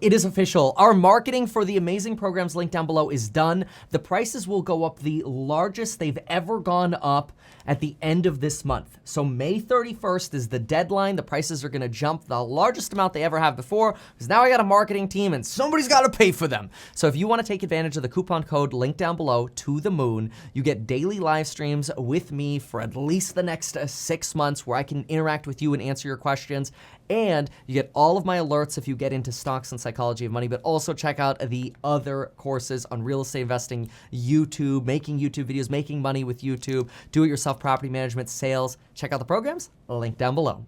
It is official. Our marketing for the amazing programs linked down below is done. The prices will go up the largest they've ever gone up at the end of this month. So May 31st is the deadline. The prices are gonna jump the largest amount they ever have before, because now I got a marketing team and somebody's gotta pay for them. So if you wanna take advantage of the coupon code linked down below, to the moon, you get daily live streams with me for at least the next 6 months where I can interact with you and answer your questions. And you get all of my alerts if you get into stocks and psychology of money, but also check out the other courses on real estate investing, YouTube, making YouTube videos, making money with YouTube, do-it-yourself property management, sales. Check out the programs, link down below.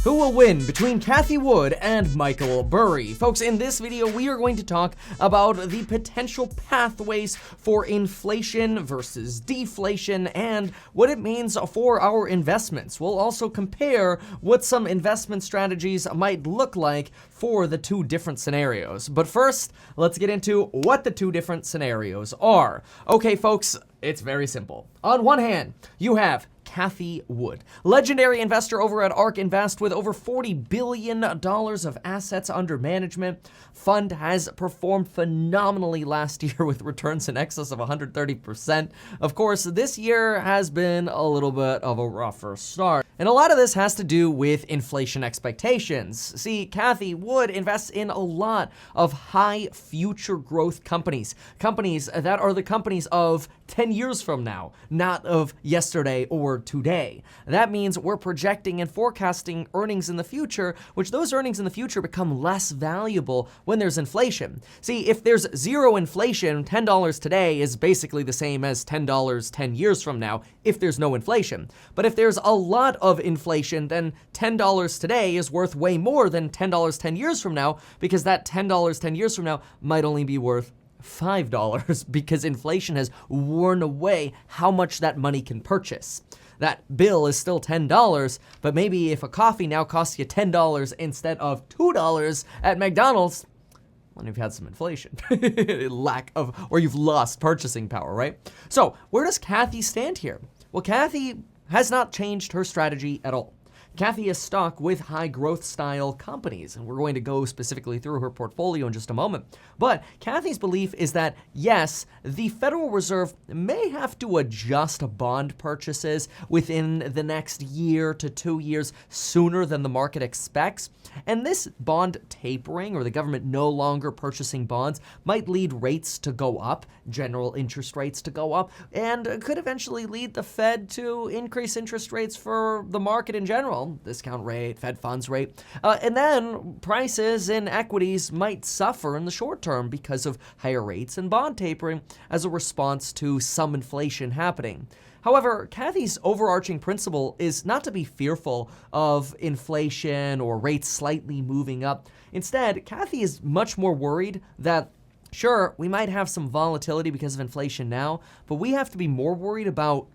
Who will win between Cathie Wood and Michael Burry? Folks, in this video, we are going to talk about the potential pathways for inflation versus deflation and what it means for our investments. We'll also compare what some investment strategies might look like for the two different scenarios. But first, let's get into what the two different scenarios are. Okay, folks, it's very simple. On one hand, you have Cathie Wood, legendary investor over at ARK Invest with over $40 billion of assets under management. Fund has performed phenomenally last year with returns in excess of 130%. Of course, this year has been a little bit of a rougher start. And a lot of this has to do with inflation expectations. See, Cathie Wood invests in a lot of high future growth companies. Companies that are the companies of 10 years from now, not of yesterday or today. That means we're projecting and forecasting earnings in the future, which those earnings in the future become less valuable when there's inflation. See, if there's zero inflation, $10 today is basically the same as $10 10 years from now if there's no inflation. But if there's a lot of inflation, then $10 today is worth way more than $10 10 years from now, because that $10 10 years from now might only be worth $5 because inflation has worn away how much that money can purchase. That bill is still $10, but maybe if a coffee now costs you $10 instead of $2 at McDonald's, well, you've had some inflation, or you've lost purchasing power, right? So where does Cathie stand here? Well, Cathie has not changed her strategy at all. Cathie is stuck with high growth style companies, and we're going to go specifically through her portfolio in just a moment. But Cathie's belief is that, yes, the Federal Reserve may have to adjust bond purchases within the next year to 2 years sooner than the market expects. And this bond tapering, or the government no longer purchasing bonds, might lead rates to go up, general interest rates to go up, and could eventually lead the Fed to increase interest rates for the market in general. Discount rate, Fed funds rate, and then prices in equities might suffer in the short term because of higher rates and bond tapering as a response to some inflation happening. However, Cathie's overarching principle is not to be fearful of inflation or rates slightly moving up. Instead, Cathie is much more worried that, sure, we might have some volatility because of inflation now, but we have to be more worried about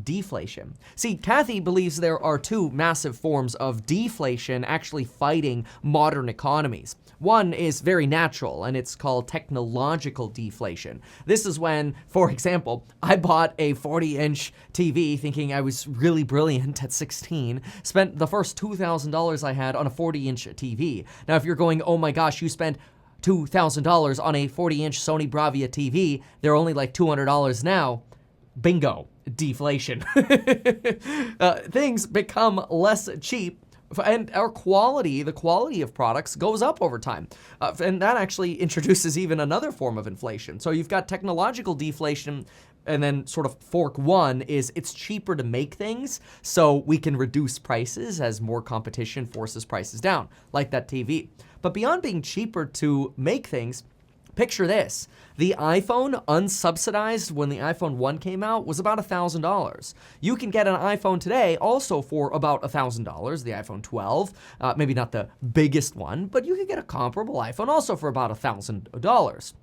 deflation. See, Cathie believes there are two massive forms of deflation actually fighting modern economies. One is very natural, and it's called technological deflation. This is when, for example, I bought a 40-inch TV thinking I was really brilliant at 16, spent the first $2,000 I had on a 40-inch TV. Now, if you're going, oh my gosh, you spent $2,000 on a 40-inch Sony Bravia TV, they're only like $200 now. Bingo, deflation. Things become less cheap, and our quality, the quality of products, goes up over time. And that actually introduces even another form of inflation. So you've got technological deflation, and then sort of fork one is it's cheaper to make things, so we can reduce prices as more competition forces prices down, like that TV. But beyond being cheaper to make things, picture this. The iPhone, unsubsidized when the iPhone 1 came out, was about $1,000. You can get an iPhone today also for about $1,000, the iPhone 12. Maybe not the biggest one, but you could get a comparable iPhone also for about $1,000.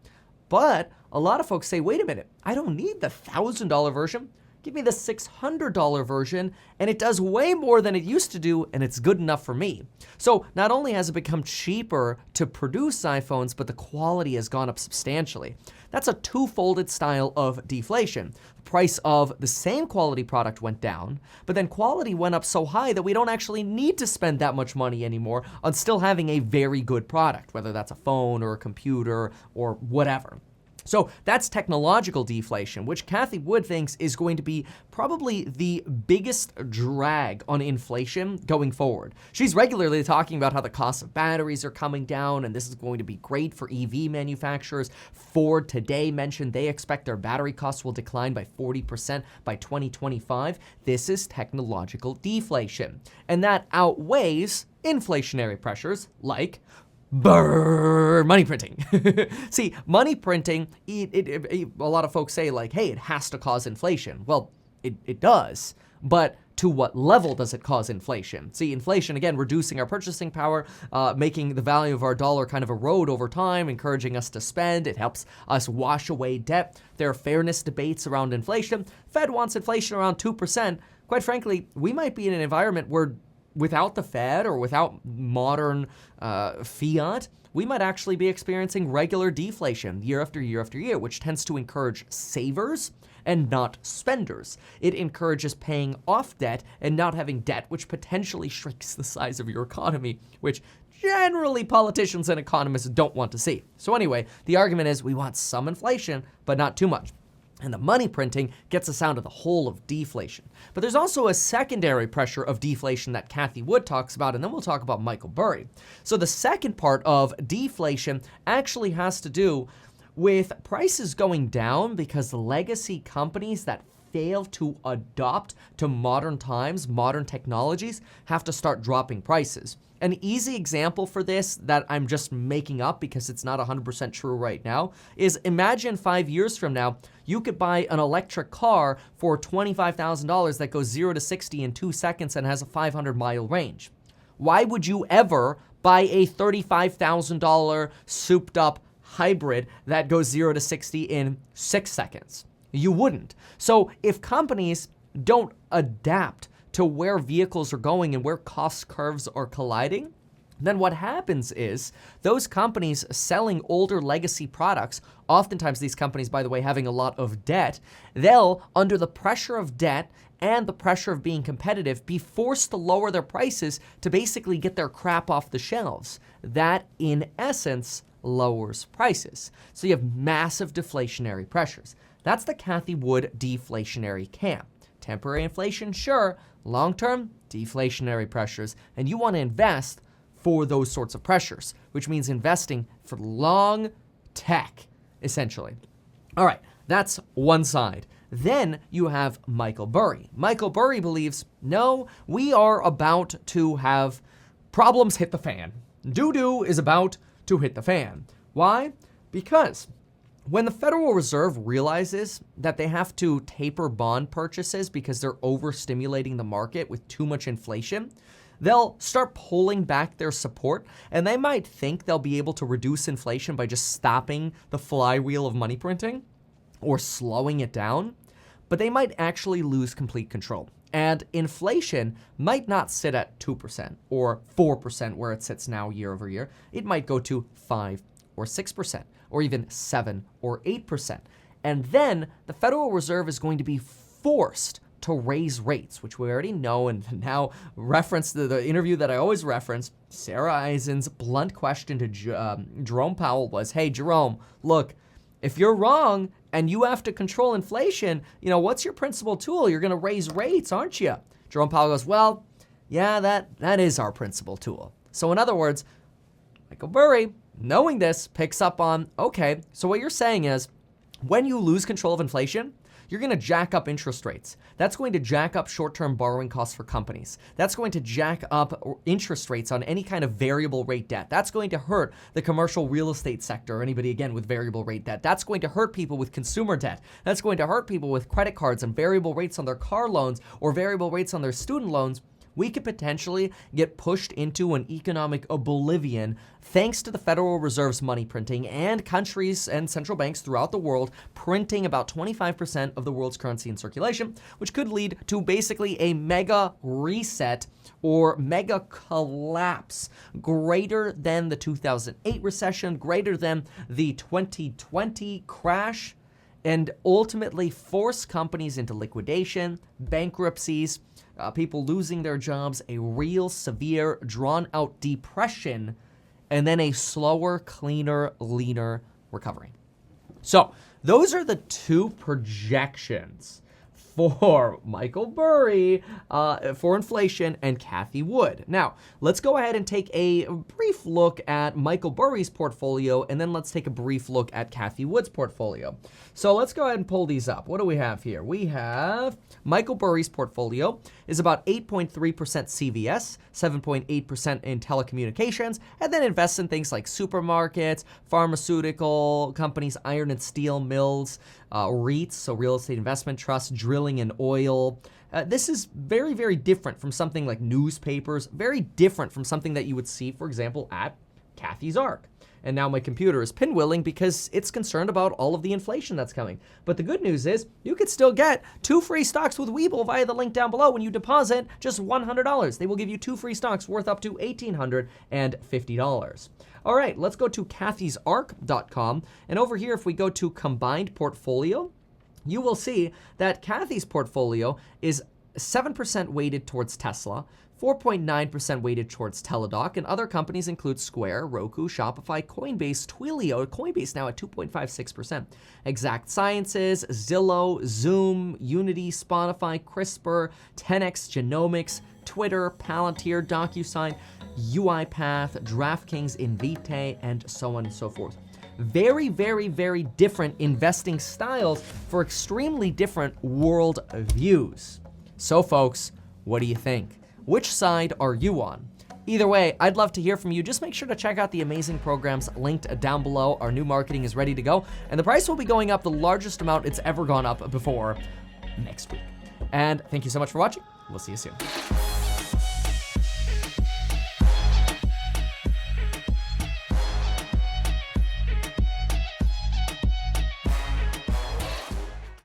But a lot of folks say, wait a minute, I don't need the $1,000 version. Give me the $600 version, and it does way more than it used to do, and it's good enough for me. So not only has it become cheaper to produce iPhones, but the quality has gone up substantially. That's a two-folded style of deflation. The price of the same quality product went down, but then quality went up so high that we don't actually need to spend that much money anymore on still having a very good product, whether that's a phone or a computer or whatever. So that's technological deflation, which Cathie Wood thinks is going to be probably the biggest drag on inflation going forward. She's regularly talking about how the cost of batteries are coming down, and this is going to be great for EV manufacturers. Ford today mentioned they expect their battery costs will decline by 40% by 2025. This is technological deflation, and that outweighs inflationary pressures like money printing. See, money printing, a lot of folks say like, hey, it has to cause inflation. Well, it does, but to what level does it cause inflation? See, inflation, again, reducing our purchasing power, making the value of our dollar kind of erode over time, encouraging us to spend. It helps us wash away debt. There are fairness debates around inflation. Fed wants inflation around 2%. Quite frankly, we might be in an environment where without the Fed or without modern fiat, we might actually be experiencing regular deflation year after year after year, which tends to encourage savers and not spenders. It encourages paying off debt and not having debt, which potentially shrinks the size of your economy, which generally politicians and economists don't want to see. So anyway, the argument is we want some inflation, but not too much. And the money printing gets us out of the hole of deflation. But there's also a secondary pressure of deflation that Cathie Wood talks about, and then we'll talk about Michael Burry. So the second part of deflation actually has to do with prices going down because legacy companies that fail to adopt to modern times, modern technologies, have to start dropping prices. An easy example for this that I'm just making up because it's not 100% true right now is imagine 5 years from now, you could buy an electric car for $25,000 that goes 0 to 60 in 2 seconds and has a 500-mile range. Why would you ever buy a $35,000 souped-up hybrid that goes 0 to 60 in 6 seconds? You wouldn't. So if companies don't adapt to where vehicles are going and where cost curves are colliding, then what happens is those companies selling older legacy products, oftentimes these companies, by the way, having a lot of debt, they'll, under the pressure of debt and the pressure of being competitive, be forced to lower their prices to basically get their crap off the shelves. That, in essence, lowers prices. So you have massive deflationary pressures. That's the Cathie Wood deflationary camp. Temporary inflation, sure. Long-term, deflationary pressures. And you want to invest for those sorts of pressures, which means investing for long tech, essentially. All right, that's one side. Then you have Michael Burry. Michael Burry believes, no, we are about to have problems hit the fan. Doo-doo is about to hit the fan. Why? Because when the Federal Reserve realizes that they have to taper bond purchases because they're overstimulating the market with too much inflation, they'll start pulling back their support, and they might think they'll be able to reduce inflation by just stopping the flywheel of money printing or slowing it down, but they might actually lose complete control. And inflation might not sit at 2% or 4% where it sits now year over year. It might go to 5 or 6%, or even 7 or 8%. And then the Federal Reserve is going to be forced to raise rates, which we already know, and now reference the interview that I always reference. Sarah Eisen's blunt question to Jerome Powell was, hey, Jerome, look, if you're wrong and you have to control inflation, what's your principal tool? You're going to raise rates, aren't you? Jerome Powell goes, well, yeah, that is our principal tool. So in other words, Michael Burry, knowing this, picks up on, okay, so what you're saying is when you lose control of inflation, you're going to jack up interest rates. That's going to jack up short-term borrowing costs for companies. That's going to jack up interest rates on any kind of variable rate debt. That's going to hurt the commercial real estate sector, or anybody, again, with variable rate debt. That's going to hurt people with consumer debt. That's going to hurt people with credit cards and variable rates on their car loans or variable rates on their student loans. we could potentially get pushed into an economic oblivion thanks to the Federal Reserve's money printing and countries and central banks throughout the world printing about 25% of the world's currency in circulation, which could lead to basically a mega reset or mega collapse greater than the 2008 recession, greater than the 2020 crash, and ultimately force companies into liquidation, bankruptcies, people losing their jobs, a real severe, drawn-out depression, and then a slower, cleaner, leaner recovery. So those are the two projections for Michael Burry for inflation and Cathie Wood. Now, let's go ahead and take a brief look at Michael Burry's portfolio, and then let's take a brief look at Cathie Wood's portfolio. So let's go ahead and pull these up. What do we have here? We have Michael Burry's portfolio is about 8.3% CVS, 7.8% in telecommunications, and then invests in things like supermarkets, pharmaceutical companies, iron and steel mills, REITs, so real estate investment trusts, drilling and oil. This is very, very different from something like newspapers, very different from something that you would see, for example, at Cathie's ARC. And now my computer is pinwheeling because it's concerned about all of the inflation that's coming. But the good news is you could still get 2 free stocks with Webull via the link down below when you deposit just $100. They will give you 2 free stocks worth up to $1,850. All right, let's go to cathiesarc.com. And over here, if we go to combined portfolio, you will see that Cathie's portfolio is 7% weighted towards Tesla, 4.9% weighted towards Teladoc, and other companies include Square, Roku, Shopify, Coinbase, Twilio, Coinbase now at 2.56%, Exact Sciences, Zillow, Zoom, Unity, Spotify, CRISPR, 10x Genomics, Twitter, Palantir, DocuSign, UiPath, DraftKings, Invitae, and so on and so forth. Very, very, very different investing styles for extremely different world views. So folks, what do you think? Which side are you on? Either way, I'd love to hear from you. Just make sure to check out the amazing programs linked down below. Our new marketing is ready to go, and the price will be going up the largest amount it's ever gone up before next week. And thank you so much for watching. We'll see you soon.